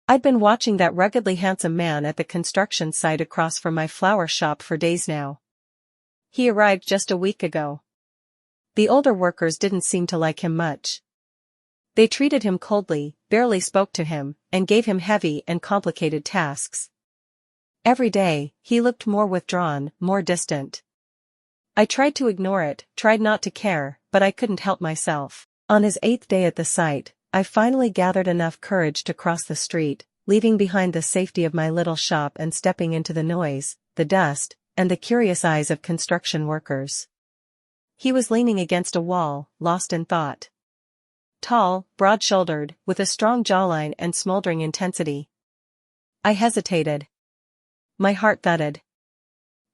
I'd been watching that ruggedly handsome man at the construction site across from my flower shop for days now. He arrived just a week ago. The older workers didn't seem to like him much. They treated him coldly, barely spoke to him, and gave him heavy and complicated tasks. Every day, he looked more withdrawn, more distant. I tried to ignore it, tried not to care, but I couldn't help myself. On his 8th day at the site, I finally gathered enough courage to cross the street, leaving behind the safety of my little shop and stepping into the noise, the dust, and the curious eyes of construction workers. He was leaning against a wall, lost in thought. Tall, broad-shouldered, with a strong jawline and smoldering intensity. I hesitated. My heart thudded.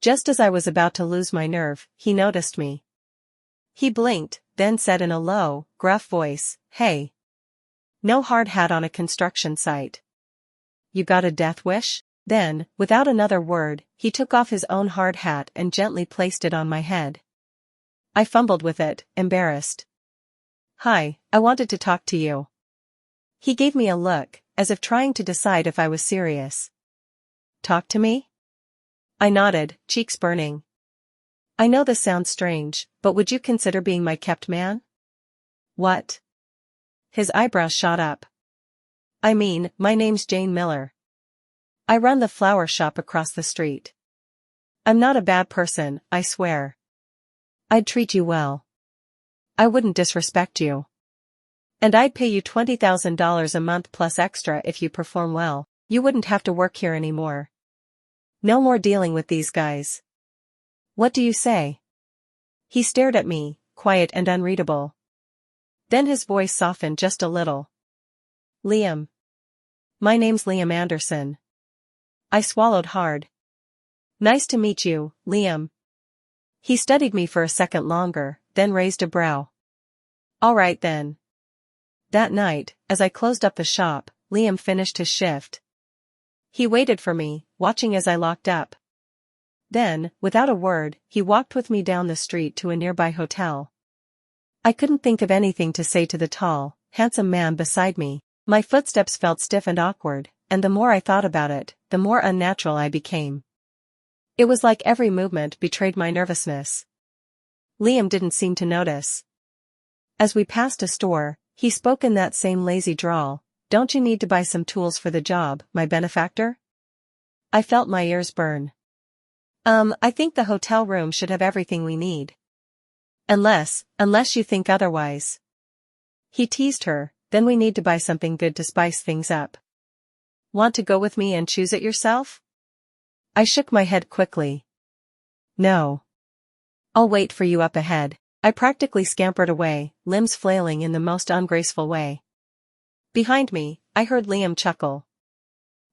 Just as I was about to lose my nerve, he noticed me. He blinked, then said in a low, gruff voice, "Hey. No hard hat on a construction site. You got a death wish?" Then, without another word, he took off his own hard hat and gently placed it on my head. I fumbled with it, embarrassed. "Hi, I wanted to talk to you." He gave me a look, as if trying to decide if I was serious. "Talk to me?" I nodded, cheeks burning. "I know this sounds strange, but would you consider being my kept man?" "What?" His eyebrows shot up. "I mean, my name's Jane Miller. I run the flower shop across the street. I'm not a bad person, I swear. I'd treat you well. I wouldn't disrespect you. And I'd pay you $20,000 a month plus extra if you perform well. You wouldn't have to work here anymore. No more dealing with these guys. What do you say?" He stared at me, quiet and unreadable. Then his voice softened just a little. "Liam. My name's Liam Anderson." I swallowed hard. "Nice to meet you, Liam." He studied me for a second longer, then raised a brow. "All right then." That night, as I closed up the shop, Liam finished his shift. He waited for me, watching as I locked up. Then, without a word, he walked with me down the street to a nearby hotel. I couldn't think of anything to say to the tall, handsome man beside me. My footsteps felt stiff and awkward, and the more I thought about it, the more unnatural I became. It was like every movement betrayed my nervousness. Liam didn't seem to notice. As we passed a store, he spoke in that same lazy drawl, "Don't you need to buy some tools for the job, my benefactor?" I felt my ears burn. I think the hotel room should have everything we need. Unless you think otherwise." He teased her, "Then we need to buy something good to spice things up. Want to go with me and choose it yourself?" I shook my head quickly. "No. I'll wait for you up ahead." I practically scampered away, limbs flailing in the most ungraceful way. Behind me, I heard Liam chuckle.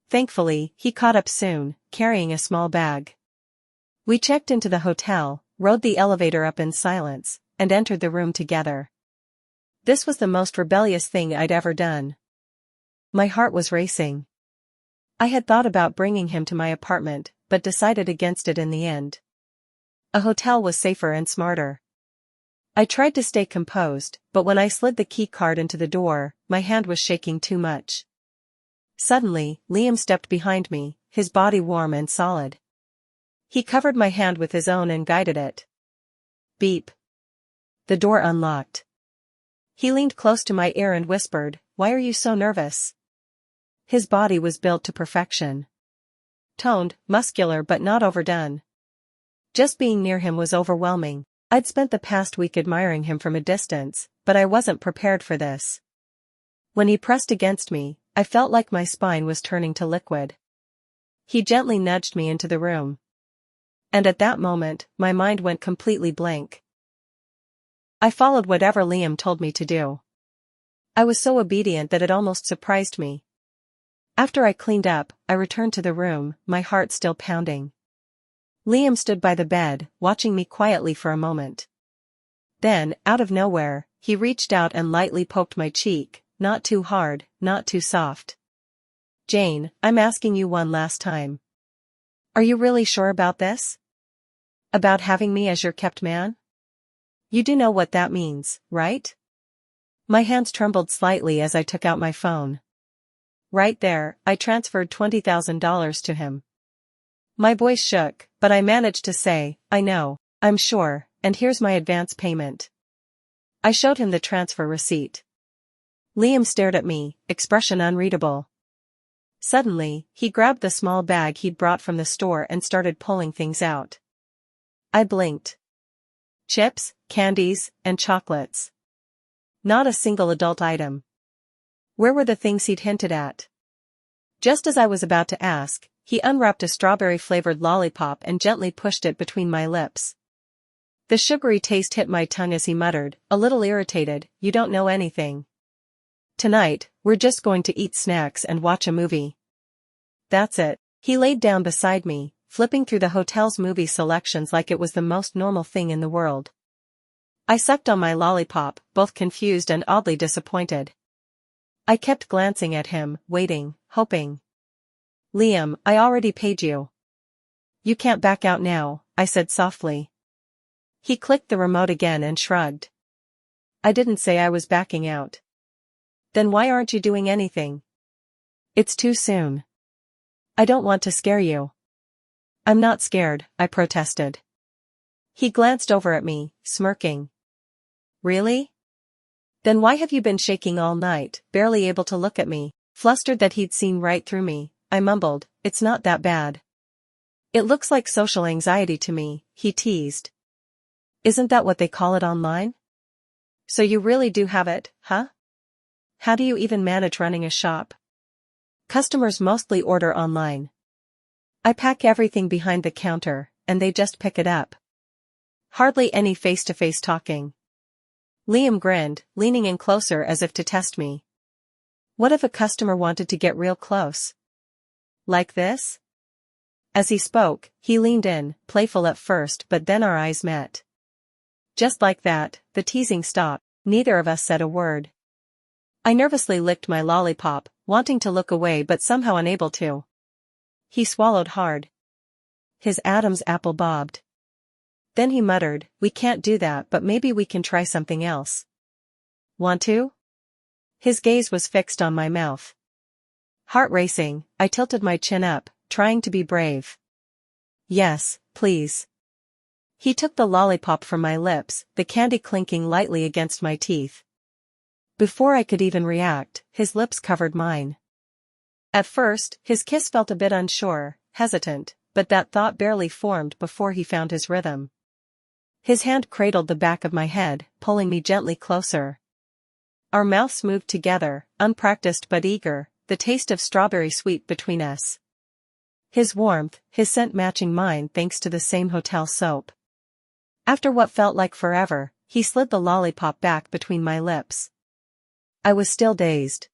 Thankfully, he caught up soon, carrying a small bag. We checked into the hotel, rode the elevator up in silence, and entered the room together. This was the most rebellious thing I'd ever done. My heart was racing. I had thought about bringing him to my apartment, but decided against it in the end. A hotel was safer and smarter. I tried to stay composed, but when I slid the key card into the door, my hand was shaking too much. Suddenly, Liam stepped behind me, his body warm and solid. He covered my hand with his own and guided it. Beep. The door unlocked. He leaned close to my ear and whispered, "Why are you so nervous?" His body was built to perfection. Toned, muscular but not overdone. Just being near him was overwhelming. I'd spent the past week admiring him from a distance, but I wasn't prepared for this. When he pressed against me, I felt like my spine was turning to liquid. He gently nudged me into the room. And at that moment, my mind went completely blank. I followed whatever Liam told me to do. I was so obedient that it almost surprised me. After I cleaned up, I returned to the room, my heart still pounding. Liam stood by the bed, watching me quietly for a moment. Then, out of nowhere, he reached out and lightly poked my cheek, not too hard, not too soft. "Jane, I'm asking you one last time. Are you really sure about this? About having me as your kept man? You do know what that means, right?" My hands trembled slightly as I took out my phone. Right there, I transferred $20,000 to him. My voice shook, but I managed to say, I know, I'm sure, and here's my advance payment. I showed him the transfer receipt. Liam stared at me, expression unreadable. Suddenly, he grabbed the small bag he'd brought from the store and started pulling things out. I blinked. Chips, candies, and chocolates. Not a single adult item. Where were the things he'd hinted at? Just as I was about to ask, he unwrapped a strawberry-flavored lollipop and gently pushed it between my lips. The sugary taste hit my tongue as he muttered, a little irritated, "You don't know anything. Tonight, we're just going to eat snacks and watch a movie. That's it." He laid down beside me, flipping through the hotel's movie selections like it was the most normal thing in the world. I sucked on my lollipop, both confused and oddly disappointed. I kept glancing at him, waiting, hoping. "Liam, I already paid you. You can't back out now," I said softly. He clicked the remote again and shrugged. "I didn't say I was backing out." "Then why aren't you doing anything?" "It's too soon. I don't want to scare you." "I'm not scared," I protested. He glanced over at me, smirking. "Really? Then why have you been shaking all night, barely able to look at me?" Flustered that he'd seen right through me, I mumbled, "It's not that bad." "It looks like social anxiety to me," he teased. "Isn't that what they call it online? So you really do have it, huh? How do you even manage running a shop?" "Customers mostly order online. I pack everything behind the counter, and they just pick it up. Hardly any face-to-face talking." Liam grinned, leaning in closer as if to test me. "What if a customer wanted to get real close? Like this?" As he spoke, he leaned in, playful at first, but then our eyes met. Just like that, the teasing stopped. Neither of us said a word. I nervously licked my lollipop, wanting to look away but somehow unable to. He swallowed hard. His Adam's apple bobbed. Then he muttered, "We can't do that, but maybe we can try something else. Want to?" His gaze was fixed on my mouth. Heart racing, I tilted my chin up, trying to be brave. "Yes, please." He took the lollipop from my lips, the candy clinking lightly against my teeth. Before I could even react, his lips covered mine. At first, his kiss felt a bit unsure, hesitant, but that thought barely formed before he found his rhythm. His hand cradled the back of my head, pulling me gently closer. Our mouths moved together, unpracticed but eager, the taste of strawberry sweet between us. His warmth, his scent matching mine thanks to the same hotel soap. After what felt like forever, he slid the lollipop back between my lips. I was still dazed.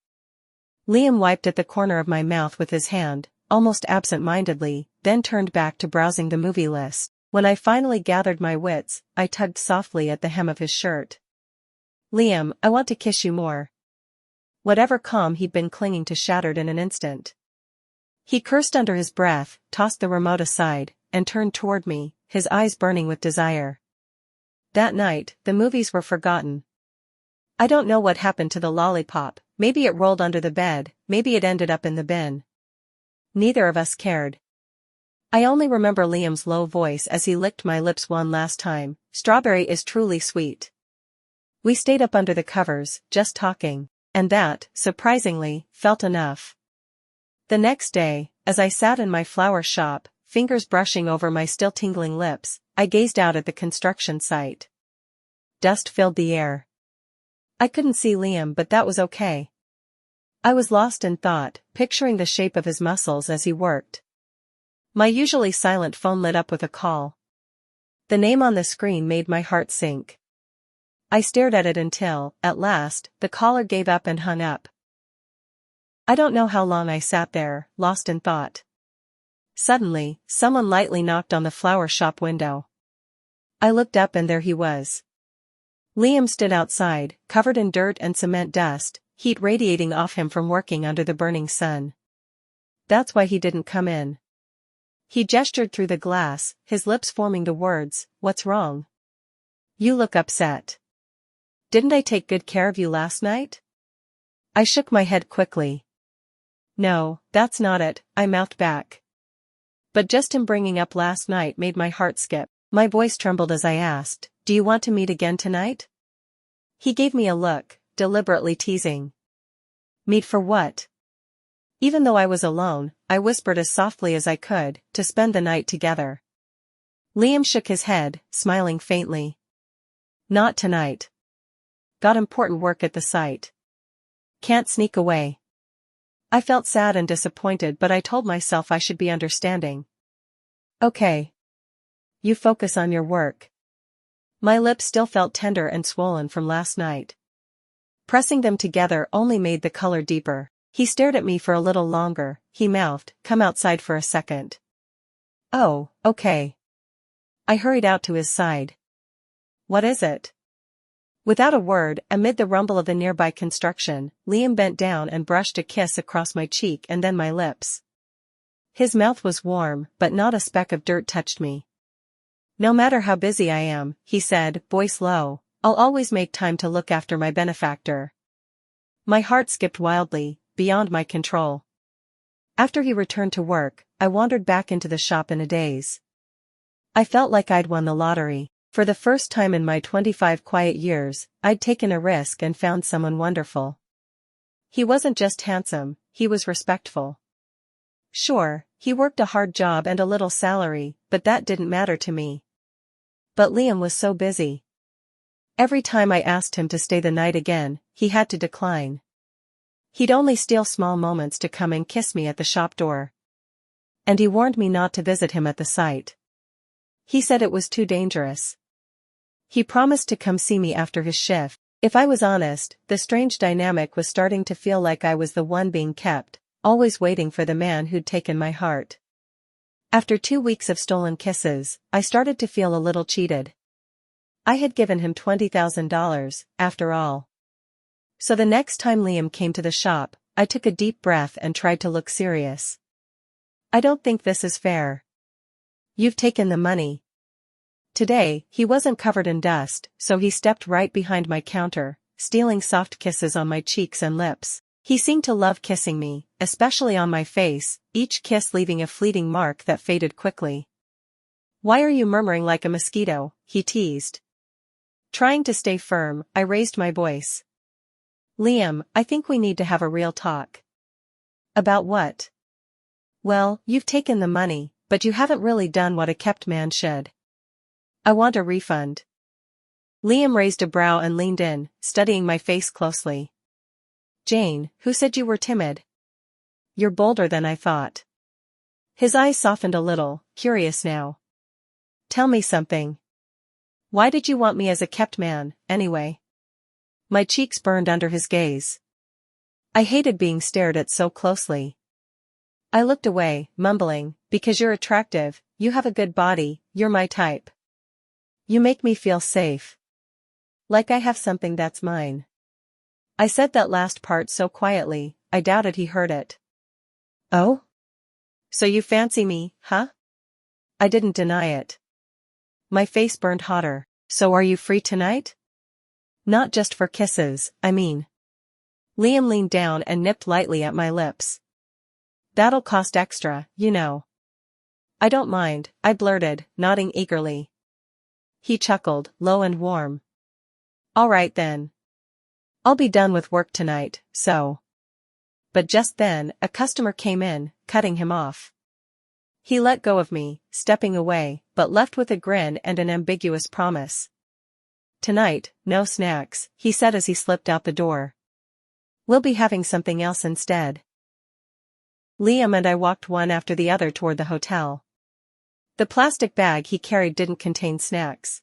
Liam wiped at the corner of my mouth with his hand, almost absent-mindedly, then turned back to browsing the movie list. When I finally gathered my wits, I tugged softly at the hem of his shirt. "Liam, I want to kiss you more." Whatever calm he'd been clinging to shattered in an instant. He cursed under his breath, tossed the remote aside, and turned toward me, his eyes burning with desire. That night, the movies were forgotten. I don't know what happened to the lollipop, maybe it rolled under the bed, maybe it ended up in the bin. Neither of us cared. I only remember Liam's low voice as he licked my lips one last time, "Strawberry is truly sweet." We stayed up under the covers, just talking, and that, surprisingly, felt enough. The next day, as I sat in my flower shop, fingers brushing over my still tingling lips, I gazed out at the construction site. Dust filled the air. I couldn't see Liam, but that was okay. I was lost in thought, picturing the shape of his muscles as he worked. My usually silent phone lit up with a call. The name on the screen made my heart sink. I stared at it until, at last, the caller gave up and hung up. I don't know how long I sat there, lost in thought. Suddenly, someone lightly knocked on the flower shop window. I looked up and there he was. Liam stood outside, covered in dirt and cement dust, heat radiating off him from working under the burning sun. That's why he didn't come in. He gestured through the glass, his lips forming the words, "What's wrong? You look upset. Didn't I take good care of you last night?" I shook my head quickly. No, that's not it, I mouthed back. But just him bringing up last night made my heart skip. My voice trembled as I asked, "Do you want to meet again tonight?" He gave me a look, deliberately teasing. Meet for what? Even though I was alone, I whispered as softly as I could, to spend the night together. Liam shook his head, smiling faintly. Not tonight. Got important work at the site. Can't sneak away. I felt sad and disappointed, but I told myself I should be understanding. Okay. You focus on your work. My lips still felt tender and swollen from last night. Pressing them together only made the color deeper. He stared at me for a little longer. He mouthed, "Come outside for a second." Oh, okay. I hurried out to his side. What is it? Without a word, amid the rumble of the nearby construction, Liam bent down and brushed a kiss across my cheek and then my lips. His mouth was warm, but not a speck of dirt touched me. No matter how busy I am, he said, voice low, I'll always make time to look after my benefactor. My heart skipped wildly, beyond my control. After he returned to work, I wandered back into the shop in a daze. I felt like I'd won the lottery. For the first time in my 25 quiet years, I'd taken a risk and found someone wonderful. He wasn't just handsome, he was respectful. Sure, he worked a hard job and a little salary, but that didn't matter to me. But Liam was so busy. Every time I asked him to stay the night again, he had to decline. He'd only steal small moments to come and kiss me at the shop door. And he warned me not to visit him at the site. He said it was too dangerous. He promised to come see me after his shift. If I was honest, the strange dynamic was starting to feel like I was the one being kept, always waiting for the man who'd taken my heart. After 2 weeks of stolen kisses, I started to feel a little cheated. I had given him $20,000, after all. So the next time Liam came to the shop, I took a deep breath and tried to look serious. I don't think this is fair. You've taken the money. Today, he wasn't covered in dust, so he stepped right behind my counter, stealing soft kisses on my cheeks and lips. He seemed to love kissing me, especially on my face, each kiss leaving a fleeting mark that faded quickly. Why are you murmuring like a mosquito? He teased. Trying to stay firm, I raised my voice. Liam, I think we need to have a real talk. About what? Well, you've taken the money, but you haven't really done what a kept man should. I want a refund. Liam raised a brow and leaned in, studying my face closely. Jane, who said you were timid? You're bolder than I thought. His eyes softened a little, curious now. Tell me something. Why did you want me as a kept man, anyway? My cheeks burned under his gaze. I hated being stared at so closely. I looked away, mumbling, because you're attractive, you have a good body, you're my type. You make me feel safe. Like I have something that's mine. I said that last part so quietly, I doubted he heard it. Oh? So you fancy me, huh? I didn't deny it. My face burned hotter. So are you free tonight? Not just for kisses, I mean. Liam leaned down and nipped lightly at my lips. That'll cost extra, you know. I don't mind, I blurted, nodding eagerly. He chuckled, low and warm. All right then. I'll be done with work tonight, so. But just then, a customer came in, cutting him off. He let go of me, stepping away, but left with a grin and an ambiguous promise. Tonight, no snacks, he said as he slipped out the door. We'll be having something else instead. Liam and I walked one after the other toward the hotel. The plastic bag he carried didn't contain snacks.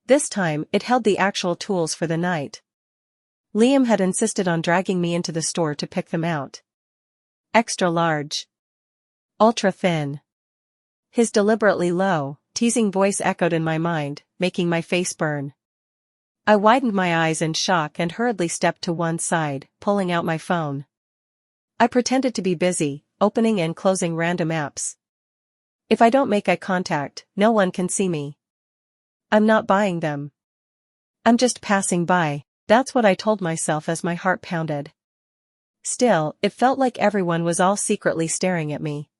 This time, it held the actual tools for the night. Liam had insisted on dragging me into the store to pick them out. Extra large. Ultra thin. His deliberately low, teasing voice echoed in my mind, making my face burn. I widened my eyes in shock and hurriedly stepped to one side, pulling out my phone. I pretended to be busy, opening and closing random apps. If I don't make eye contact, no one can see me. I'm not buying them. I'm just passing by, that's what I told myself as my heart pounded. Still, it felt like everyone was all secretly staring at me.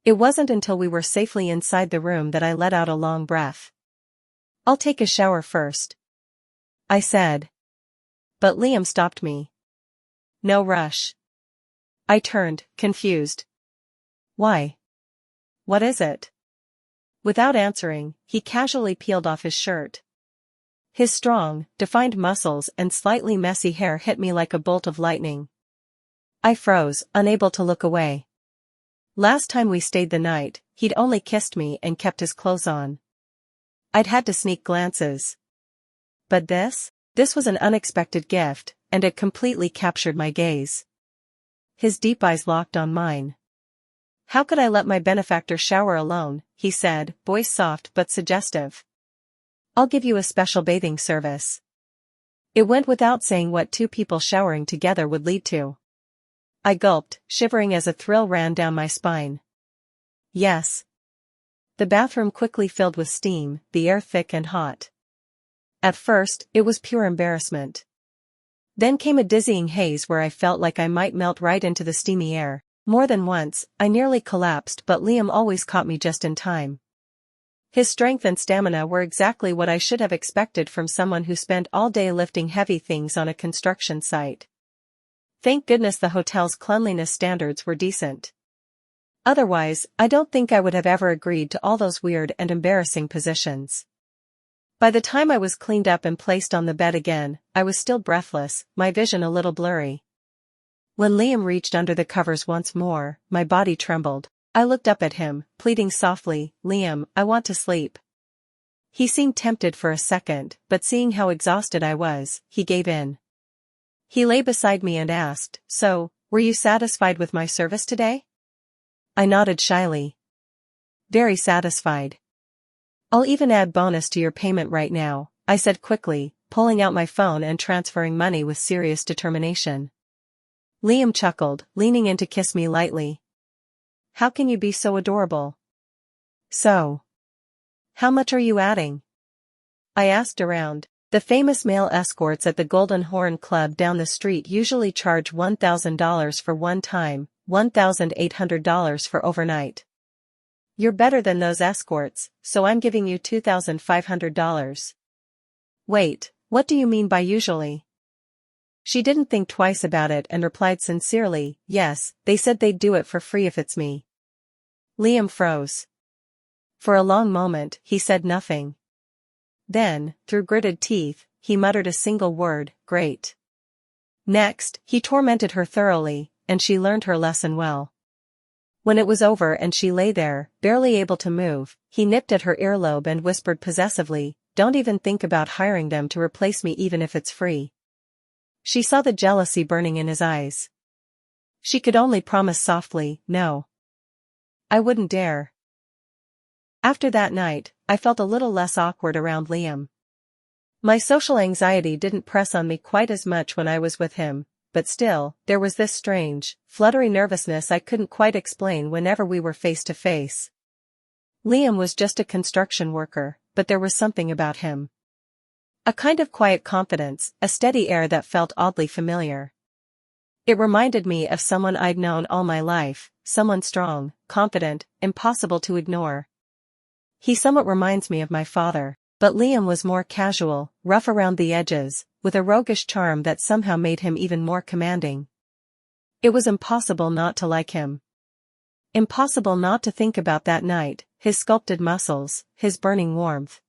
It wasn't until we were safely inside the room that I let out a long breath. "I'll take a shower first," I said. But Liam stopped me. "No rush." I turned, confused. "Why? What is it?" Without answering, he casually peeled off his shirt. His strong, defined muscles and slightly messy hair hit me like a bolt of lightning. I froze, unable to look away. Last time we stayed the night, he'd only kissed me and kept his clothes on. I'd had to sneak glances. But this was an unexpected gift, and it completely captured my gaze. His deep eyes locked on mine. "How could I let my benefactor shower alone?" he said, voice soft but suggestive. "I'll give you a special bathing service." It went without saying what two people showering together would lead to. I gulped, shivering as a thrill ran down my spine. Yes. The bathroom quickly filled with steam, the air thick and hot. At first, it was pure embarrassment. Then came a dizzying haze where I felt like I might melt right into the steamy air. More than once, I nearly collapsed, but Liam always caught me just in time. His strength and stamina were exactly what I should have expected from someone who spent all day lifting heavy things on a construction site. Thank goodness the hotel's cleanliness standards were decent. Otherwise, I don't think I would have ever agreed to all those weird and embarrassing positions. By the time I was cleaned up and placed on the bed again, I was still breathless, my vision a little blurry. When Liam reached under the covers once more, my body trembled. I looked up at him, pleading softly, "Liam, I want to sleep." He seemed tempted for a second, but seeing how exhausted I was, he gave in. He lay beside me and asked, "So, were you satisfied with my service today?" I nodded shyly. "Very satisfied. I'll even add bonus to your payment right now," I said quickly, pulling out my phone and transferring money with serious determination. Liam chuckled, leaning in to kiss me lightly. "How can you be so adorable?" "So, how much are you adding?" I asked around. The famous male escorts at the Golden Horn Club down the street usually charge $1,000 for one time, $1,800 for overnight. You're better than those escorts, so I'm giving you $2,500. Wait, what do you mean by usually? She didn't think twice about it and replied sincerely, "Yes, they said they'd do it for free if it's me." Liam froze. For a long moment, he said nothing. Then, through gritted teeth, he muttered a single word, "Great." Next, he tormented her thoroughly, and she learned her lesson well. When it was over and she lay there, barely able to move, he nipped at her earlobe and whispered possessively, "Don't even think about hiring them to replace me even if it's free." She saw the jealousy burning in his eyes. She could only promise softly, "No. I wouldn't dare." After that night, I felt a little less awkward around Liam. My social anxiety didn't press on me quite as much when I was with him, but still, there was this strange, fluttery nervousness I couldn't quite explain whenever we were face to face. Liam was just a construction worker, but there was something about him. A kind of quiet confidence, a steady air that felt oddly familiar. It reminded me of someone I'd known all my life, someone strong, confident, impossible to ignore. He somewhat reminds me of my father, but Liam was more casual, rough around the edges, with a roguish charm that somehow made him even more commanding. It was impossible not to like him. Impossible not to think about that night, his sculpted muscles, his burning warmth.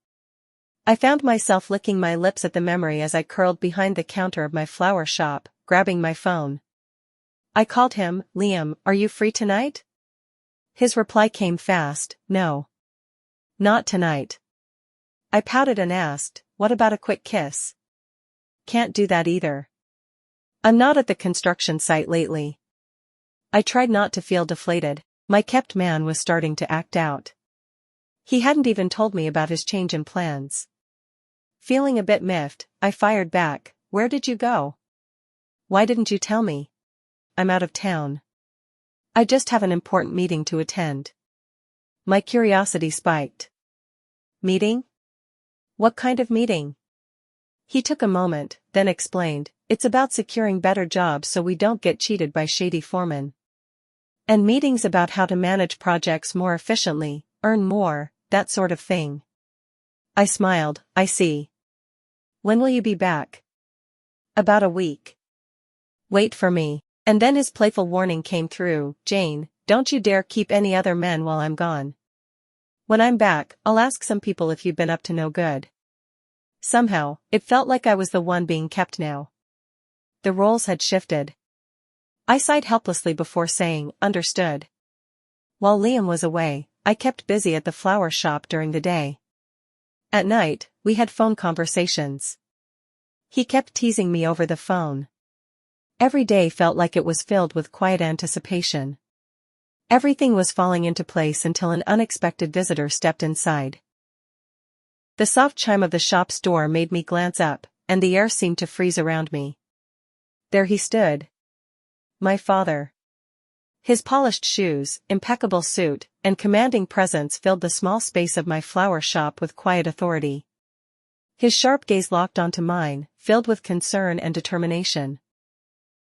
I found myself licking my lips at the memory as I curled behind the counter of my flower shop, grabbing my phone. I called him, "Liam, are you free tonight?" His reply came fast, "No. Not tonight." I pouted and asked, "What about a quick kiss?" "Can't do that either. I'm not at the construction site lately." I tried not to feel deflated. My kept man was starting to act out. He hadn't even told me about his change in plans. Feeling a bit miffed, I fired back, "Where did you go? Why didn't you tell me?" "I'm out of town. I just have an important meeting to attend." My curiosity spiked. "Meeting? What kind of meeting?" He took a moment, then explained, "It's about securing better jobs so we don't get cheated by shady foremen. And meetings about how to manage projects more efficiently, earn more, that sort of thing." I smiled. "I see. When will you be back?" "About a week. Wait for me." And then his playful warning came through, "Jane, don't you dare keep any other men while I'm gone. When I'm back, I'll ask some people if you've been up to no good." Somehow, it felt like I was the one being kept now. The roles had shifted. I sighed helplessly before saying, "Understood." While Liam was away, I kept busy at the flower shop during the day. At night, we had phone conversations. He kept teasing me over the phone. Every day felt like it was filled with quiet anticipation. Everything was falling into place until an unexpected visitor stepped inside. The soft chime of the shop's door made me glance up, and the air seemed to freeze around me. There he stood. My father. His polished shoes, impeccable suit, and commanding presence filled the small space of my flower shop with quiet authority. His sharp gaze locked onto mine, filled with concern and determination.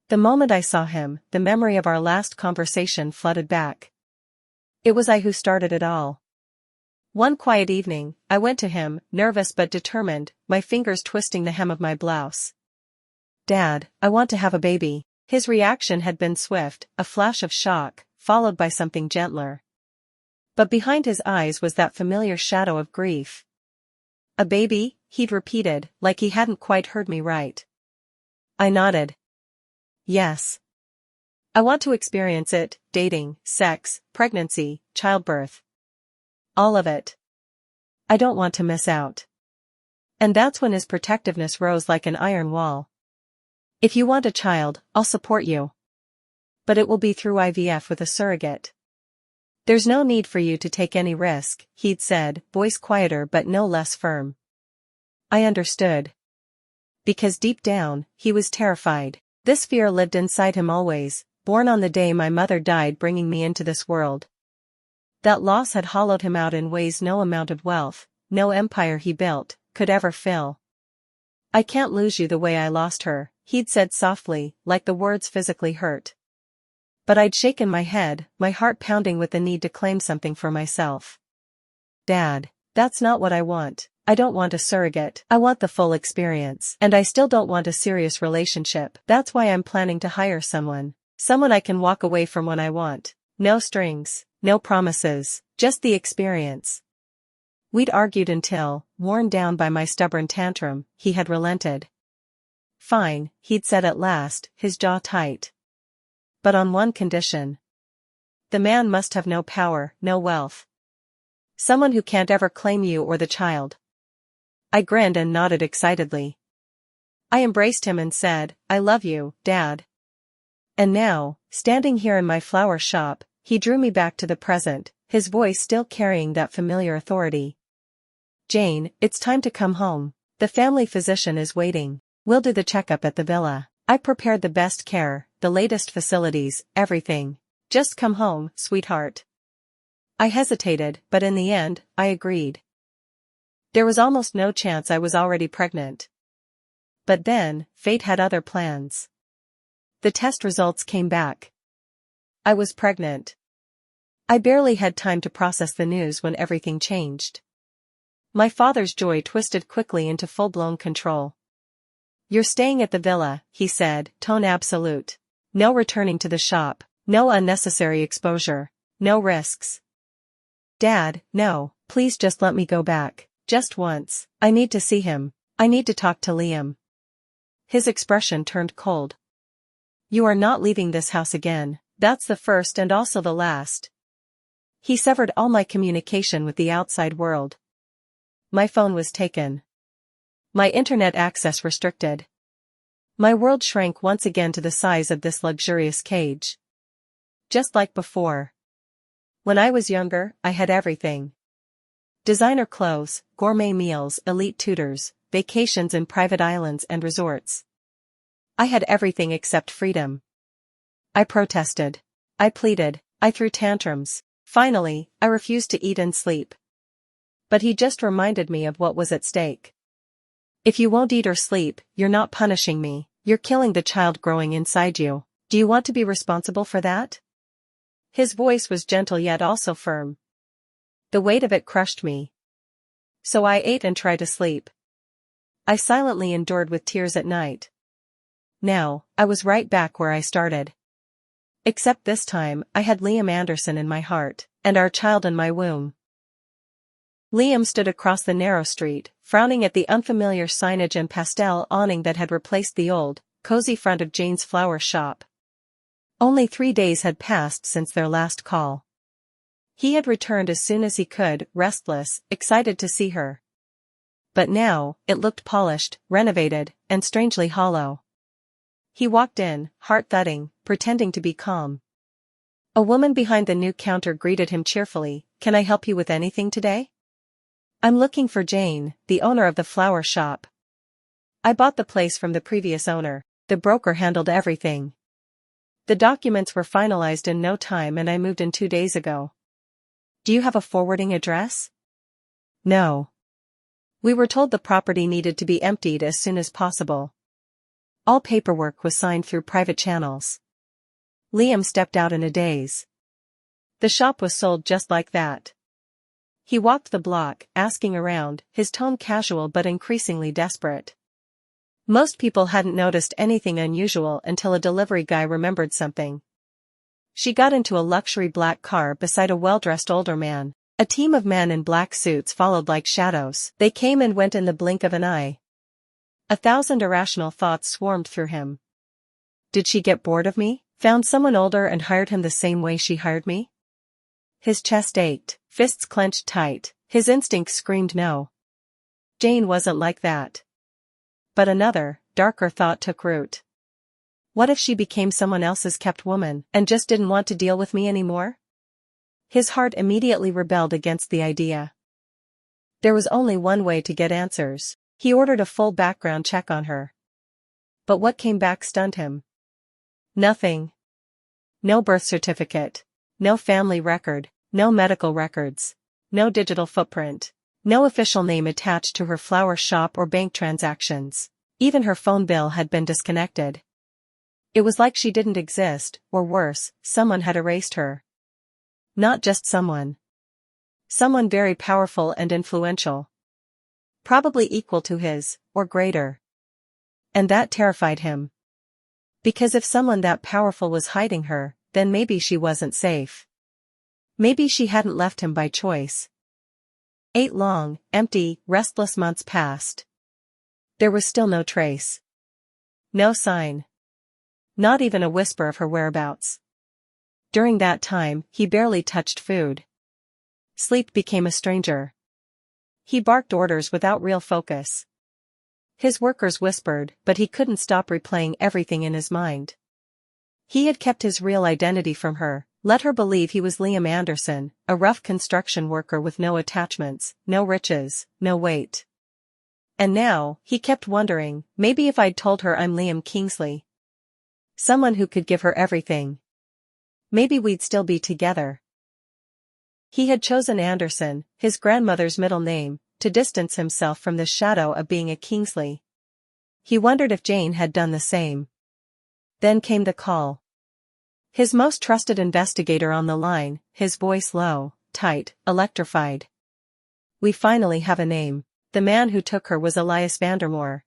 The moment I saw him, the memory of our last conversation flooded back. It was I who started it all. One quiet evening, I went to him, nervous but determined, my fingers twisting the hem of my blouse. "Dad, I want to have a baby." His reaction had been swift, a flash of shock, followed by something gentler. But behind his eyes was that familiar shadow of grief. "A baby?" he'd repeated, like he hadn't quite heard me right. I nodded. "Yes. I want to experience it, dating, sex, pregnancy, childbirth. All of it. I don't want to miss out." And that's when his protectiveness rose like an iron wall. "If you want a child, I'll support you. But it will be through IVF with a surrogate. There's no need for you to take any risk," he'd said, voice quieter but no less firm. I understood. Because deep down, he was terrified. This fear lived inside him always, born on the day my mother died bringing me into this world. That loss had hollowed him out in ways no amount of wealth, no empire he built, could ever fill. "I can't lose you the way I lost her," he'd said softly, like the words physically hurt. But I'd shaken my head, my heart pounding with the need to claim something for myself. "Dad, that's not what I want. I don't want a surrogate. I want the full experience. And I still don't want a serious relationship. That's why I'm planning to hire someone. Someone I can walk away from when I want. No strings, no promises, just the experience." We'd argued until, worn down by my stubborn tantrum, he had relented. "Fine," he'd said at last, his jaw tight. "But on one condition. The man must have no power, no wealth. Someone who can't ever claim you or the child." I grinned and nodded excitedly. I embraced him and said, "I love you, Dad." And now, standing here in my flower shop, he drew me back to the present, his voice still carrying that familiar authority. "Jane, it's time to come home. The family physician is waiting. We'll do the checkup at the villa. I prepared the best care, the latest facilities, everything. Just come home, sweetheart." I hesitated, but in the end, I agreed. There was almost no chance I was already pregnant. But then, fate had other plans. The test results came back. I was pregnant. I barely had time to process the news when everything changed. My father's joy twisted quickly into full-blown control. "You're staying at the villa," he said, tone absolute. "No returning to the shop, no unnecessary exposure, no risks." "Dad, no, please just let me go back. Just once. I need to see him. I need to talk to Liam." His expression turned cold. "You are not leaving this house again. That's the first and also the last." He severed all my communication with the outside world. My phone was taken. My internet access restricted. My world shrank once again to the size of this luxurious cage. Just like before. When I was younger, I had everything. Designer clothes, gourmet meals, elite tutors, vacations in private islands and resorts. I had everything except freedom. I protested. I pleaded. I threw tantrums. Finally, I refused to eat and sleep. But he just reminded me of what was at stake. If you won't eat or sleep, you're not punishing me, you're killing the child growing inside you. Do you want to be responsible for that? His voice was gentle yet also firm. The weight of it crushed me. So I ate and tried to sleep. I silently endured with tears at night. Now, I was right back where I started. Except this time, I had Liam Anderson in my heart, and our child in my womb. Liam stood across the narrow street, frowning at the unfamiliar signage and pastel awning that had replaced the old, cozy front of Jane's flower shop. Only 3 days had passed since their last call. He had returned as soon as he could, restless, excited to see her. But now, it looked polished, renovated, and strangely hollow. He walked in, heart thudding, pretending to be calm. A woman behind the new counter greeted him cheerfully. "Can I help you with anything today?" "I'm looking for Jane, the owner of the flower shop. I bought the place from the previous owner. The broker handled everything. The documents were finalized in no time and I moved in 2 days ago." "Do you have a forwarding address?" "No. We were told the property needed to be emptied as soon as possible. All paperwork was signed through private channels." Liam stepped out in a daze. The shop was sold just like that. He walked the block, asking around, his tone casual but increasingly desperate. Most people hadn't noticed anything unusual until a delivery guy remembered something. She got into a luxury black car beside a well-dressed older man. A team of men in black suits followed like shadows. They came and went in the blink of an eye. 1,000 irrational thoughts swarmed through him. Did she get bored of me? Found someone older and hired him the same way she hired me? His chest ached, fists clenched tight, his instincts screamed no. Jane wasn't like that. But another, darker thought took root. What if she became someone else's kept woman, and just didn't want to deal with me anymore? His heart immediately rebelled against the idea. There was only one way to get answers. He ordered a full background check on her. But what came back stunned him. Nothing. No birth certificate. No family record. No medical records. No digital footprint. No official name attached to her flower shop or bank transactions. Even her phone bill had been disconnected. It was like she didn't exist, or worse, someone had erased her. Not just someone. Someone very powerful and influential. Probably equal to his, or greater. And that terrified him. Because if someone that powerful was hiding her, then maybe she wasn't safe. Maybe she hadn't left him by choice. 8 long, empty, restless months passed. There was still no trace. No sign. Not even a whisper of her whereabouts. During that time, he barely touched food. Sleep became a stranger. He barked orders without real focus. His workers whispered, but he couldn't stop replaying everything in his mind. He had kept his real identity from her, let her believe he was Liam Anderson, a rough construction worker with no attachments, no riches, no weight. And now, he kept wondering, maybe if I'd told her I'm Liam Kingsley. Someone who could give her everything. Maybe we'd still be together. He had chosen Anderson, his grandmother's middle name, to distance himself from the shadow of being a Kingsley. He wondered if Jane had done the same. Then came the call. His most trusted investigator on the line, his voice low, tight, electrified. "We finally have a name. The man who took her was Elias Vandermoor."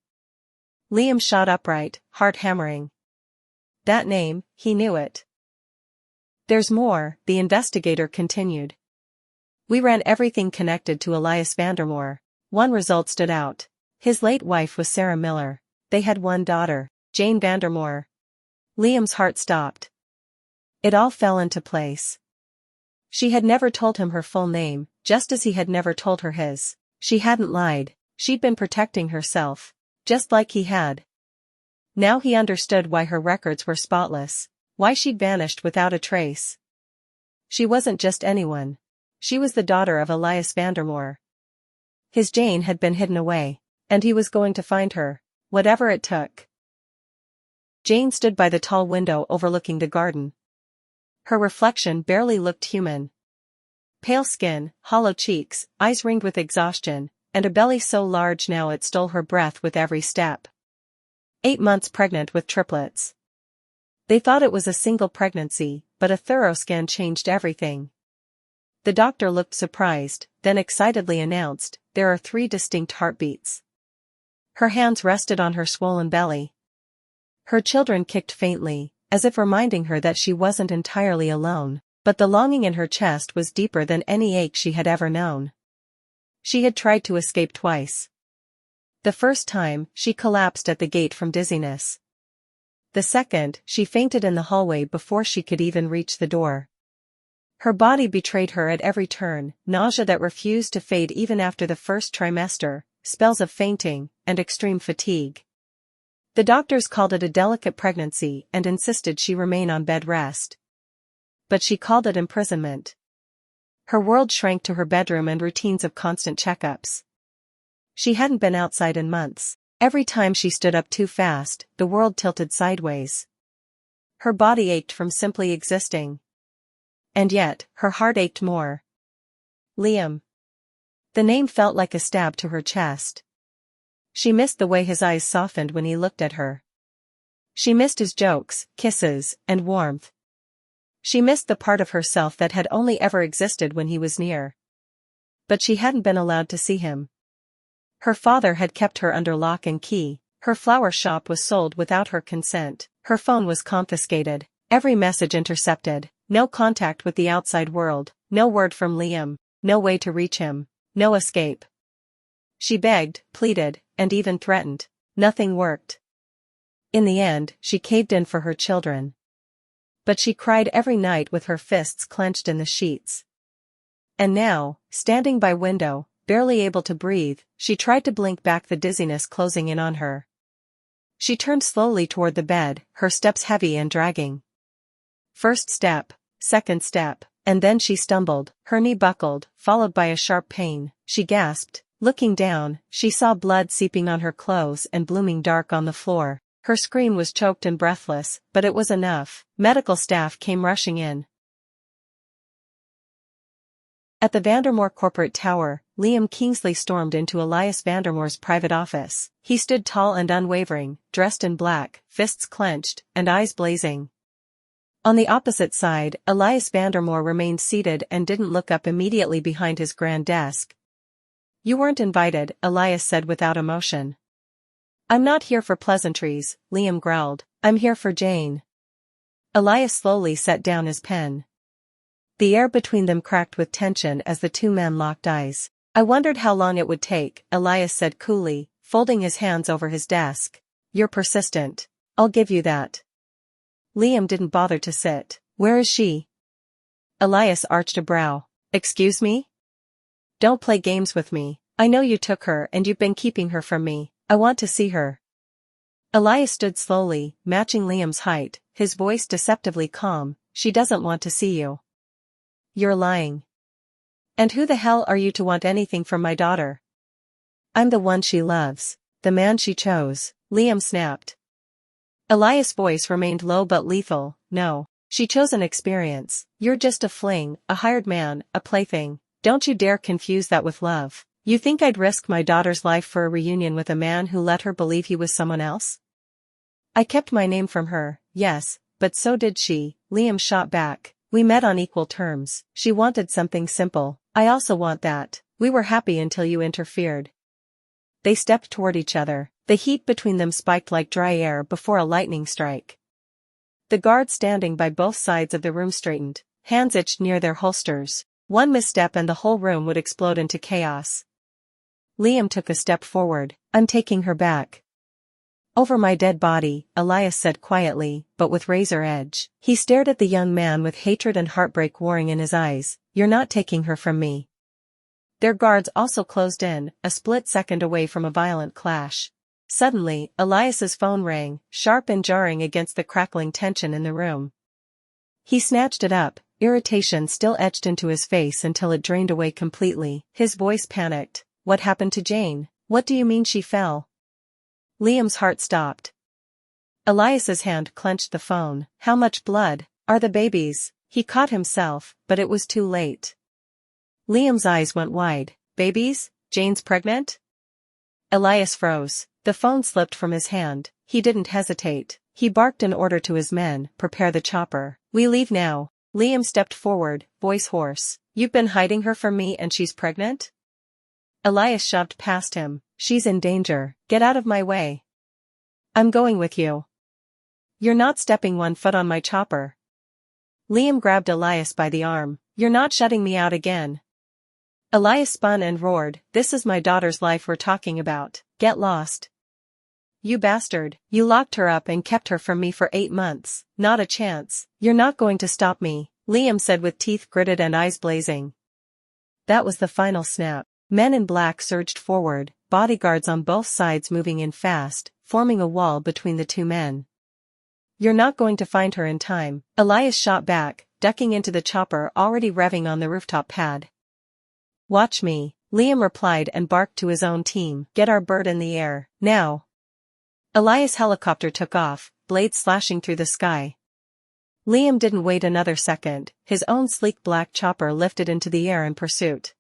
Liam shot upright, heart hammering. That name, he knew it. "There's more," the investigator continued. "We ran everything connected to Elias Vandermoor. One result stood out. His late wife was Sarah Miller. They had one daughter, Jane Vandermoor." Liam's heart stopped. It all fell into place. She had never told him her full name, just as he had never told her his. She hadn't lied. She'd been protecting herself, just like he had. Now he understood why her records were spotless, why she'd vanished without a trace. She wasn't just anyone. She was the daughter of Elias Vandermoor. His Jane had been hidden away, and he was going to find her, whatever it took. Jane stood by the tall window overlooking the garden. Her reflection barely looked human. Pale skin, hollow cheeks, eyes ringed with exhaustion, and a belly so large now it stole her breath with every step. 8 months pregnant with triplets. They thought it was a single pregnancy, but a thorough scan changed everything. The doctor looked surprised, then excitedly announced, "There are 3 distinct heartbeats." Her hands rested on her swollen belly. Her children kicked faintly, as if reminding her that she wasn't entirely alone, but the longing in her chest was deeper than any ache she had ever known. She had tried to escape twice. The first time, she collapsed at the gate from dizziness. The second, she fainted in the hallway before she could even reach the door. Her body betrayed her at every turn, nausea that refused to fade even after the first trimester, spells of fainting, and extreme fatigue. The doctors called it a delicate pregnancy and insisted she remain on bed rest. But she called it imprisonment. Her world shrank to her bedroom and routines of constant checkups. She hadn't been outside in months. Every time she stood up too fast, the world tilted sideways. Her body ached from simply existing. And yet, her heart ached more. Liam. The name felt like a stab to her chest. She missed the way his eyes softened when he looked at her. She missed his jokes, kisses, and warmth. She missed the part of herself that had only ever existed when he was near. But she hadn't been allowed to see him. Her father had kept her under lock and key, her flower shop was sold without her consent, her phone was confiscated, every message intercepted, no contact with the outside world, no word from Liam, no way to reach him, no escape. She begged, pleaded, and even threatened. Nothing worked. In the end, she caved in for her children. But she cried every night with her fists clenched in the sheets. And now, standing by window, barely able to breathe, she tried to blink back the dizziness closing in on her. She turned slowly toward the bed, her steps heavy and dragging. First step, second step, and then she stumbled, her knee buckled, followed by a sharp pain. She gasped. Looking down, she saw blood seeping on her clothes and blooming dark on the floor. Her scream was choked and breathless, but it was enough. Medical staff came rushing in. At the Vandermoor corporate tower, Liam Kingsley stormed into Elias Vandermoor's private office. He stood tall and unwavering, dressed in black, fists clenched, and eyes blazing. On the opposite side, Elias Vandermoor remained seated and didn't look up immediately behind his grand desk. "You weren't invited," Elias said without emotion. "I'm not here for pleasantries," Liam growled. "I'm here for Jane." Elias slowly set down his pen. The air between them cracked with tension as the two men locked eyes. "I wondered how long it would take," Elias said coolly, folding his hands over his desk. "You're persistent. I'll give you that." Liam didn't bother to sit. "Where is she?" Elias arched a brow. "Excuse me? Don't play games with me. I know you took her and you've been keeping her from me. I want to see her." Elias stood slowly, matching Liam's height, his voice deceptively calm. "She doesn't want to see you." "You're lying. And who the hell are you to want anything from my daughter?" "I'm the one she loves. The man she chose," Liam snapped. Elias' voice remained low but lethal. "No. She chose an experience. You're just a fling, a hired man, a plaything. Don't you dare confuse that with love. You think I'd risk my daughter's life for a reunion with a man who let her believe he was someone else? I kept my name from her, yes, but so did she," Liam shot back. "We met on equal terms. She wanted something simple. I also want that. We were happy until you interfered." They stepped toward each other. The heat between them spiked like dry air before a lightning strike. The guards standing by both sides of the room straightened, hands itched near their holsters. One misstep and the whole room would explode into chaos. Liam took a step forward. "I'm taking her back." "Over my dead body," Elias said quietly, but with razor edge. He stared at the young man with hatred and heartbreak warring in his eyes. "You're not taking her from me." Their guards also closed in, a split second away from a violent clash. Suddenly, Elias's phone rang, sharp and jarring against the crackling tension in the room. He snatched it up, irritation still etched into his face until it drained away completely. His voice panicked. "What happened to Jane? What do you mean she fell?" Liam's heart stopped. Elias's hand clenched the phone. "How much blood? Are the babies?" He caught himself, but it was too late. Liam's eyes went wide. "Babies? Jane's pregnant? Elias froze. The phone slipped from his hand. He didn't hesitate. He barked an order to his men, prepare the chopper. We leave now. Liam stepped forward, voice hoarse. You've been hiding her from me and she's pregnant? Elias shoved past him. She's in danger. Get out of my way. I'm going with you. You're not stepping 1 foot on my chopper. Liam grabbed Elias by the arm. You're not shutting me out again. Elias spun and roared, this is my daughter's life we're talking about. Get lost. You bastard, you locked her up and kept her from me for 8 months. Not a chance. You're not going to stop me, Liam said with teeth gritted and eyes blazing. That was the final snap. Men in black surged forward, bodyguards on both sides moving in fast, forming a wall between the two men. You're not going to find her in time, Elias shot back, ducking into the chopper already revving on the rooftop pad. Watch me, Liam replied and barked to his own team. Get our bird in the air, now. Elias' helicopter took off, blades slashing through the sky. Liam didn't wait another second, his own sleek black chopper lifted into the air in pursuit.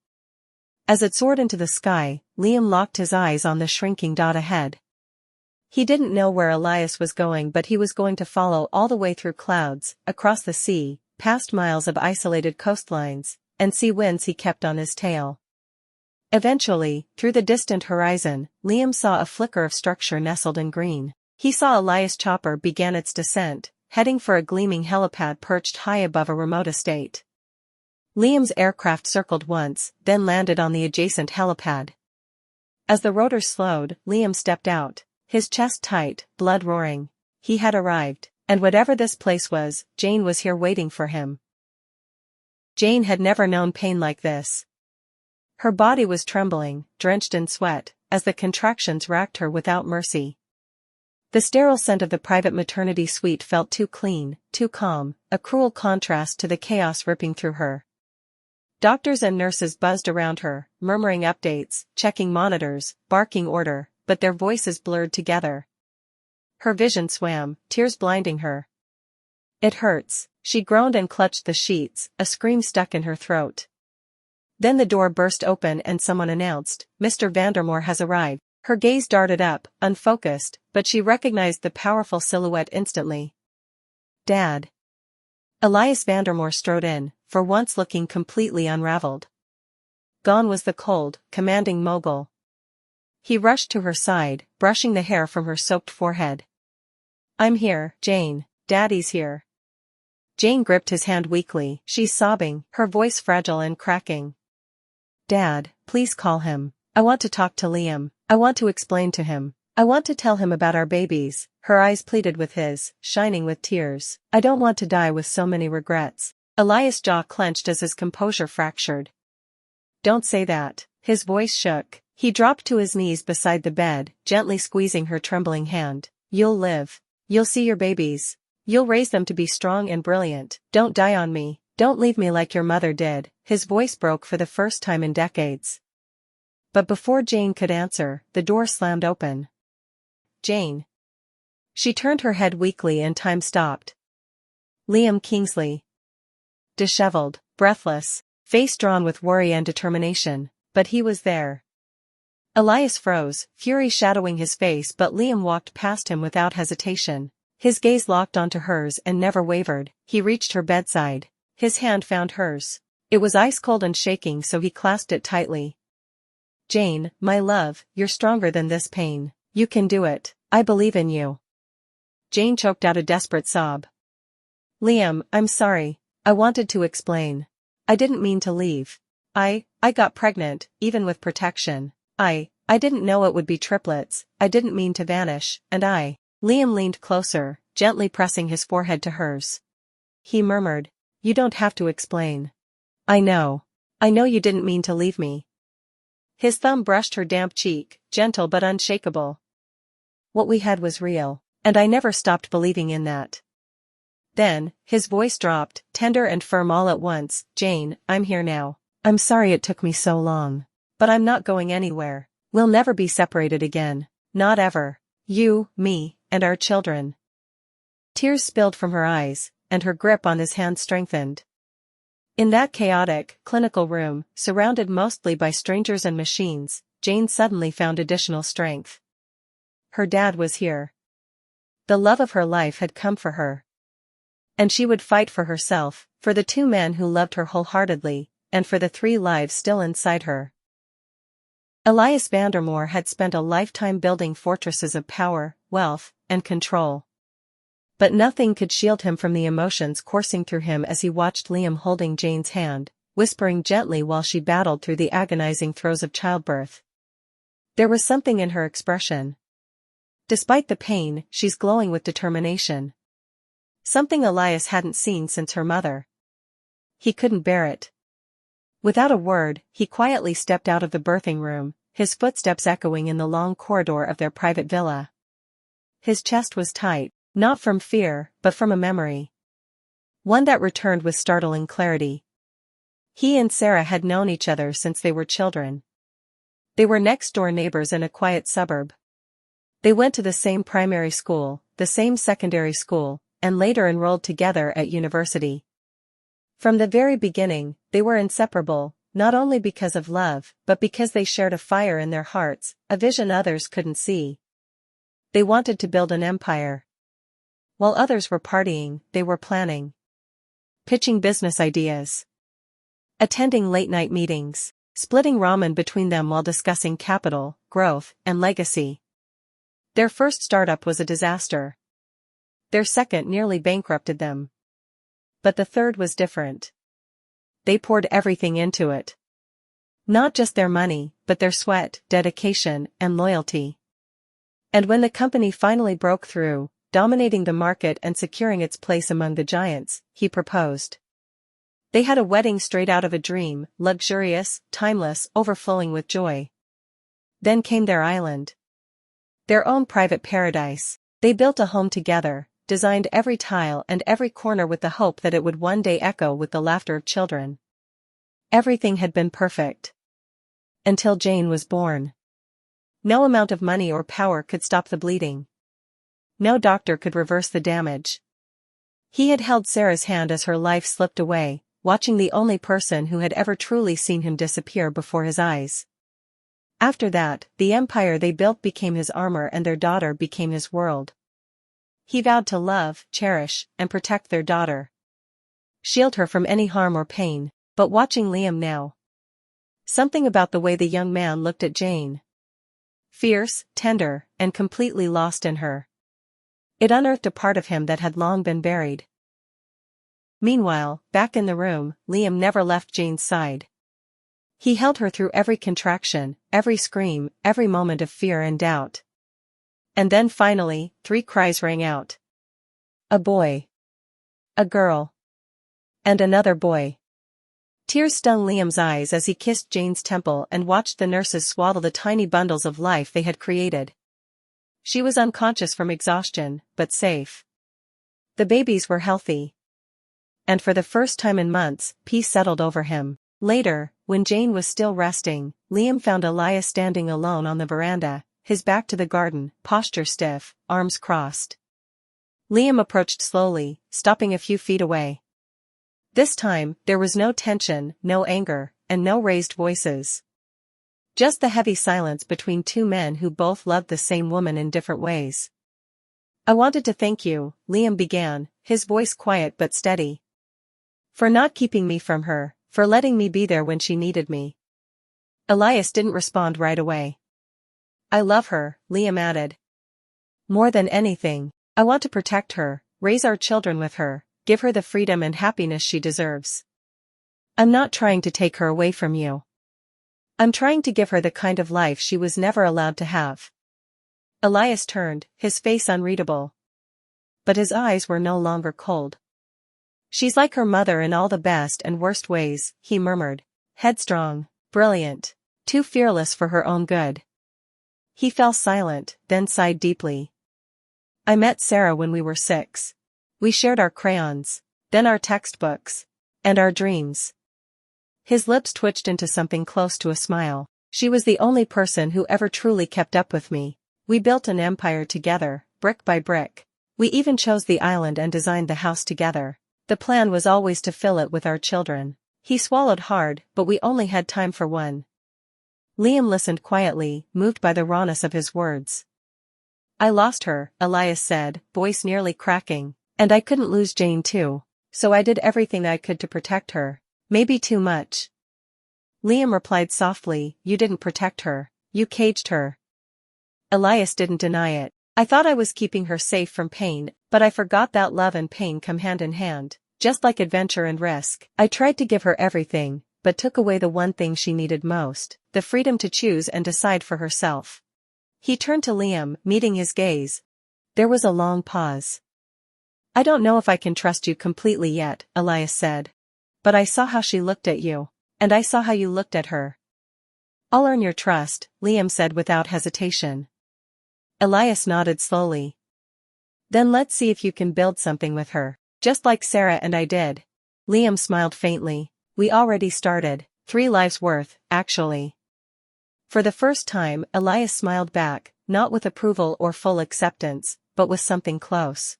As it soared into the sky, Liam locked his eyes on the shrinking dot ahead. He didn't know where Elias was going, but he was going to follow all the way through clouds, across the sea, past miles of isolated coastlines, and sea winds he kept on his tail. Eventually, through the distant horizon, Liam saw a flicker of structure nestled in green. He saw Elias' chopper began its descent, heading for a gleaming helipad perched high above a remote estate. Liam's aircraft circled once, then landed on the adjacent helipad. As the rotor slowed, Liam stepped out, his chest tight, blood roaring. He had arrived, and whatever this place was, Jane was here waiting for him. Jane had never known pain like this. Her body was trembling, drenched in sweat, as the contractions racked her without mercy. The sterile scent of the private maternity suite felt too clean, too calm, a cruel contrast to the chaos ripping through her. Doctors and nurses buzzed around her, murmuring updates, checking monitors, barking order, but their voices blurred together. Her vision swam, tears blinding her. It hurts, she groaned and clutched the sheets, a scream stuck in her throat. Then the door burst open and someone announced, Mr. Vandermoor has arrived. Her gaze darted up, unfocused, but she recognized the powerful silhouette instantly. Dad. Elias Vandermoor strode in, for once looking completely unraveled. Gone was the cold, commanding mogul. He rushed to her side, brushing the hair from her soaked forehead. I'm here, Jane. Daddy's here. Jane gripped his hand weakly. She's sobbing, her voice fragile and cracking. Dad, please call him. I want to talk to Liam. I want to explain to him. I want to tell him about our babies. Her eyes pleaded with his, shining with tears. I don't want to die with so many regrets. Elias' jaw clenched as his composure fractured. Don't say that. His voice shook. He dropped to his knees beside the bed, gently squeezing her trembling hand. You'll live. You'll see your babies. You'll raise them to be strong and brilliant. Don't die on me. Don't leave me like your mother did. His voice broke for the first time in decades. But before Jane could answer, the door slammed open. Jane. She turned her head weakly and time stopped. Liam Kingsley. Disheveled, breathless, face drawn with worry and determination, but he was there. Elias froze, fury shadowing his face, but Liam walked past him without hesitation. His gaze locked onto hers and never wavered. He reached her bedside. His hand found hers. It was ice-cold and shaking, so he clasped it tightly. Jane, my love, you're stronger than this pain. You can do it. I believe in you. Jane choked out a desperate sob. Liam, I'm sorry. I wanted to explain. I didn't mean to leave. I got pregnant, even with protection. I didn't know it would be triplets. I didn't mean to vanish, and Liam leaned closer, gently pressing his forehead to hers. He murmured, You don't have to explain. I know you didn't mean to leave me. His thumb brushed her damp cheek, gentle but unshakable. What we had was real, and I never stopped believing in that. Then, his voice dropped, tender and firm all at once. Jane, I'm here now. I'm sorry it took me so long. But I'm not going anywhere. We'll never be separated again. Not ever. You, me, and our children. Tears spilled from her eyes, and her grip on his hand strengthened. In that chaotic, clinical room, surrounded mostly by strangers and machines, Jane suddenly found additional strength. Her dad was here. The love of her life had come for her. And she would fight for herself, for the two men who loved her wholeheartedly, and for the three lives still inside her. Elias Vandermoor had spent a lifetime building fortresses of power, wealth, and control. But nothing could shield him from the emotions coursing through him as he watched Liam holding Jane's hand, whispering gently while she battled through the agonizing throes of childbirth. There was something in her expression. Despite the pain, she's glowing with determination. Something Elias hadn't seen since her mother. He couldn't bear it. Without a word, he quietly stepped out of the birthing room, his footsteps echoing in the long corridor of their private villa. His chest was tight, not from fear, but from a memory. One that returned with startling clarity. He and Sarah had known each other since they were children. They were next-door neighbors in a quiet suburb. They went to the same primary school, the same secondary school, and later enrolled together at university. From the very beginning, they were inseparable, not only because of love, but because they shared a fire in their hearts, a vision others couldn't see. They wanted to build an empire. While others were partying, they were planning. Pitching business ideas. Attending late-night meetings, splitting ramen between them while discussing capital, growth, and legacy. Their first startup was a disaster. Their second nearly bankrupted them. But the third was different. They poured everything into it. Not just their money, but their sweat, dedication, and loyalty. And when the company finally broke through, dominating the market and securing its place among the giants, he proposed. They had a wedding straight out of a dream, luxurious, timeless, overflowing with joy. Then came their island. Their own private paradise. They built a home together, designed every tile and every corner with the hope that it would one day echo with the laughter of children. Everything had been perfect. Until Jane was born. No amount of money or power could stop the bleeding. No doctor could reverse the damage. He had held Sarah's hand as her life slipped away, watching the only person who had ever truly seen him disappear before his eyes. After that, the empire they built became his armor and their daughter became his world. He vowed to love, cherish, and protect their daughter. Shield her from any harm or pain, but watching Liam now. Something about the way the young man looked at Jane. Fierce, tender, and completely lost in her. It unearthed a part of him that had long been buried. Meanwhile, back in the room, Liam never left Jane's side. He held her through every contraction, every scream, every moment of fear and doubt. And then finally, 3 cries rang out. A boy. A girl. And another boy. Tears stung Liam's eyes as he kissed Jane's temple and watched the nurses swaddle the tiny bundles of life they had created. She was unconscious from exhaustion, but safe. The babies were healthy. And for the first time in months, peace settled over him. Later, when Jane was still resting, Liam found Elias standing alone on the veranda, his back to the garden, posture stiff, arms crossed. Liam approached slowly, stopping a few feet away. This time, there was no tension, no anger, and no raised voices. Just the heavy silence between two men who both loved the same woman in different ways. I wanted to thank you, Liam began, his voice quiet but steady. For not keeping me from her, for letting me be there when she needed me. Elias didn't respond right away. I love her, Liam added. More than anything, I want to protect her, raise our children with her, give her the freedom and happiness she deserves. I'm not trying to take her away from you. I'm trying to give her the kind of life she was never allowed to have. Elias turned, his face unreadable. But his eyes were no longer cold. She's like her mother in all the best and worst ways, he murmured. Headstrong, brilliant, too fearless for her own good. He fell silent, then sighed deeply. I met Sarah when we were 6. We shared our crayons, then our textbooks, and our dreams. His lips twitched into something close to a smile. She was the only person who ever truly kept up with me. We built an empire together, brick by brick. We even chose the island and designed the house together. The plan was always to fill it with our children. He swallowed hard, but we only had time for one. Liam listened quietly, moved by the rawness of his words. I lost her, Elias said, voice nearly cracking, and I couldn't lose Jane too, so I did everything I could to protect her. Maybe too much. Liam replied softly, you didn't protect her, you caged her. Elias didn't deny it. I thought I was keeping her safe from pain, but I forgot that love and pain come hand in hand, just like adventure and risk. I tried to give her everything, but took away the one thing she needed most, the freedom to choose and decide for herself. He turned to Liam, meeting his gaze. There was a long pause. I don't know if I can trust you completely yet, Elias said. But I saw how she looked at you, and I saw how you looked at her. I'll earn your trust, Liam said without hesitation. Elias nodded slowly. Then let's see if you can build something with her, just like Sarah and I did. Liam smiled faintly. We already started, 3 lives worth, actually. For the first time, Elias smiled back, not with approval or full acceptance, but with something close.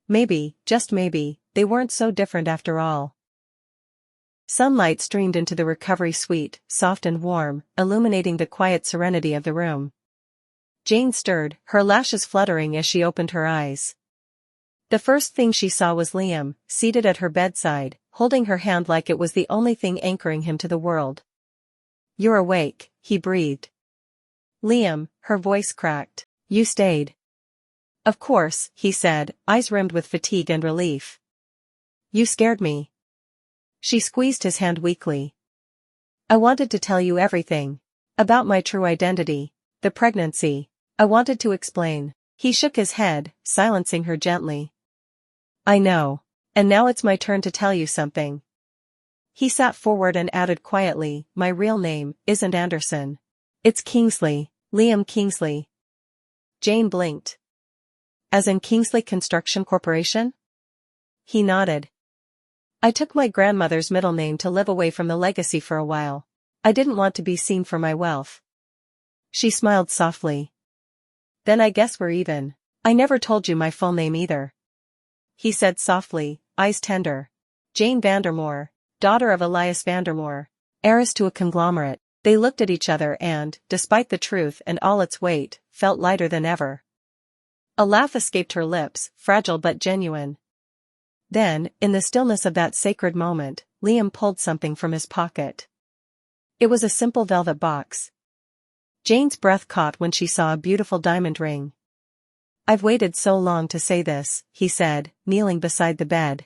Maybe, just maybe, they weren't so different after all. Sunlight streamed into the recovery suite, soft and warm, illuminating the quiet serenity of the room. Jane stirred, her lashes fluttering as she opened her eyes. The first thing she saw was Liam, seated at her bedside, holding her hand like it was the only thing anchoring him to the world. You're awake, he breathed. Liam, her voice cracked. You stayed. Of course, he said, eyes rimmed with fatigue and relief. You scared me. She squeezed his hand weakly. I wanted to tell you everything. About my true identity. The pregnancy. I wanted to explain. He shook his head, silencing her gently. I know. And now it's my turn to tell you something. He sat forward and added quietly, my real name isn't Anderson. It's Kingsley, Liam Kingsley. Jane blinked. As in Kingsley Construction Corporation? He nodded. I took my grandmother's middle name to live away from the legacy for a while. I didn't want to be seen for my wealth. She smiled softly. Then I guess we're even. I never told you my full name either. He said softly, eyes tender. Jane Vandermoor, daughter of Elias Vandermoor, heiress to a conglomerate. They looked at each other and, despite the truth and all its weight, felt lighter than ever. A laugh escaped her lips, fragile but genuine. Then, in the stillness of that sacred moment, Liam pulled something from his pocket. It was a simple velvet box. Jane's breath caught when she saw a beautiful diamond ring. I've waited so long to say this, he said, kneeling beside the bed.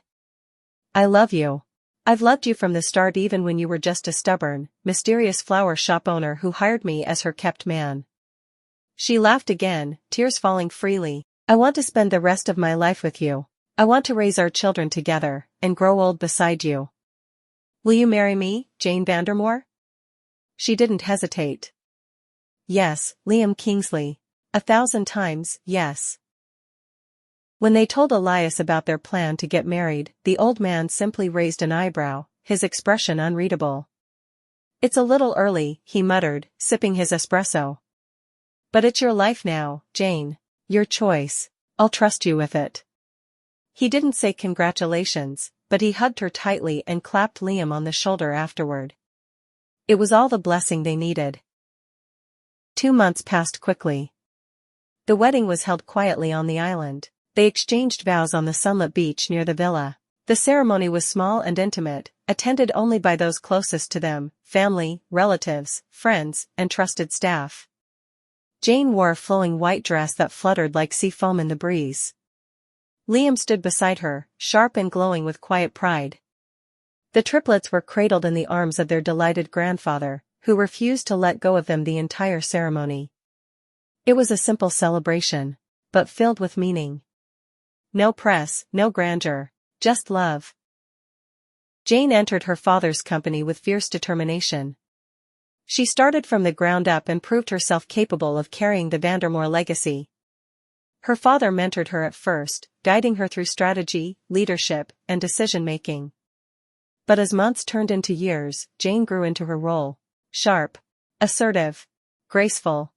I love you. I've loved you from the start, even when you were just a stubborn, mysterious flower shop owner who hired me as her kept man. She laughed again, tears falling freely. I want to spend the rest of my life with you. I want to raise our children together, and grow old beside you. Will you marry me, Jane Vandermoor? She didn't hesitate. Yes, Liam Kingsley. 1,000 times, yes. When they told Elias about their plan to get married, the old man simply raised an eyebrow, his expression unreadable. It's a little early, he muttered, sipping his espresso. But it's your life now, Jane. Your choice. I'll trust you with it. He didn't say congratulations, but he hugged her tightly and clapped Liam on the shoulder afterward. It was all the blessing they needed. 2 months passed quickly. The wedding was held quietly on the island. They exchanged vows on the sunlit beach near the villa. The ceremony was small and intimate, attended only by those closest to them, family, relatives, friends, and trusted staff. Jane wore a flowing white dress that fluttered like sea foam in the breeze. Liam stood beside her, sharp and glowing with quiet pride. The triplets were cradled in the arms of their delighted grandfather, who refused to let go of them the entire ceremony. It was a simple celebration, but filled with meaning. No press, no grandeur, just love. Jane entered her father's company with fierce determination. She started from the ground up and proved herself capable of carrying the Vandermoor legacy. Her father mentored her at first, guiding her through strategy, leadership, and decision-making. But as months turned into years, Jane grew into her role. Sharp, assertive, graceful.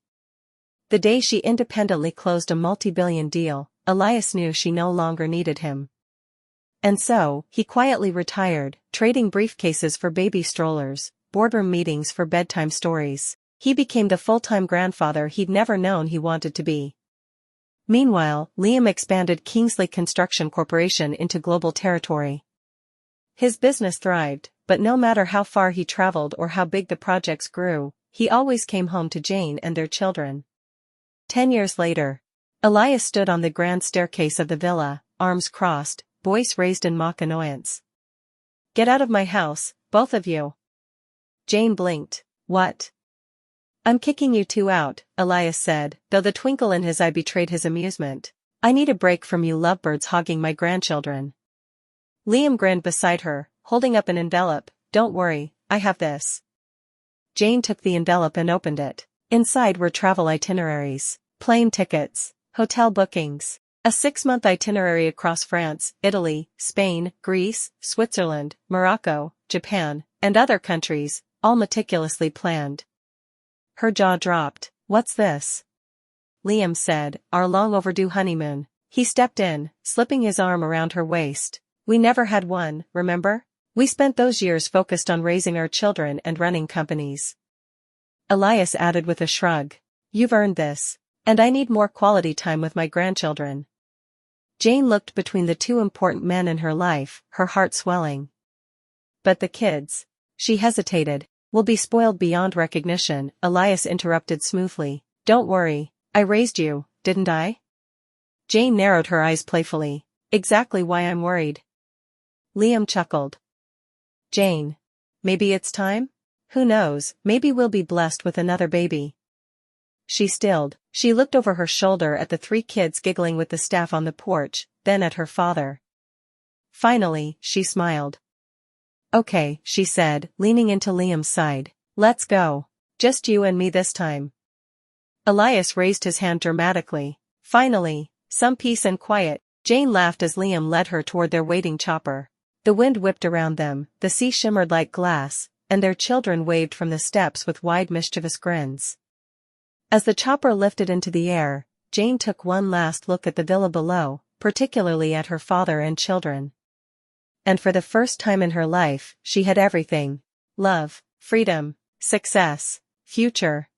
The day she independently closed a multi-billion deal, Elias knew she no longer needed him. And so, he quietly retired, trading briefcases for baby strollers, boardroom meetings for bedtime stories. He became the full-time grandfather he'd never known he wanted to be. Meanwhile, Liam expanded Kingsley Construction Corporation into global territory. His business thrived, but no matter how far he traveled or how big the projects grew, he always came home to Jane and their children. 10 years later, Elias stood on the grand staircase of the villa, arms crossed, voice raised in mock annoyance. "Get out of my house, both of you." Jane blinked. "What?" "I'm kicking you two out," Elias said, though the twinkle in his eye betrayed his amusement. "I need a break from you lovebirds hogging my grandchildren." Liam grinned beside her, holding up an envelope. "Don't worry, I have this." Jane took the envelope and opened it. Inside were travel itineraries, plane tickets, hotel bookings, a 6-month itinerary across France, Italy, Spain, Greece, Switzerland, Morocco, Japan, and other countries, all meticulously planned. Her jaw dropped. "What's this?" Liam said, "Our long overdue honeymoon." He stepped in, slipping his arm around her waist. "We never had one, remember? We spent those years focused on raising our children and running companies." Elias added with a shrug. "You've earned this. And I need more quality time with my grandchildren." Jane looked between the two important men in her life, her heart swelling. "But the kids?" She hesitated. "Will be spoiled beyond recognition," Elias interrupted smoothly. "Don't worry, I raised you, didn't I?" Jane narrowed her eyes playfully. "Exactly why I'm worried." Liam chuckled. "Jane. Maybe it's time? Who knows, maybe we'll be blessed with another baby." She stilled. She looked over her shoulder at the 3 kids giggling with the staff on the porch, then at her father. Finally, she smiled. "Okay," she said, leaning into Liam's side. "Let's go. Just you and me this time." Elias raised his hand dramatically. "Finally, some peace and quiet." Jane laughed as Liam led her toward their waiting chopper. The wind whipped around them, the sea shimmered like glass, and their children waved from the steps with wide mischievous grins. As the chopper lifted into the air, Jane took one last look at the villa below, particularly at her father and children. And for the first time in her life, she had everything: love, freedom, success, future,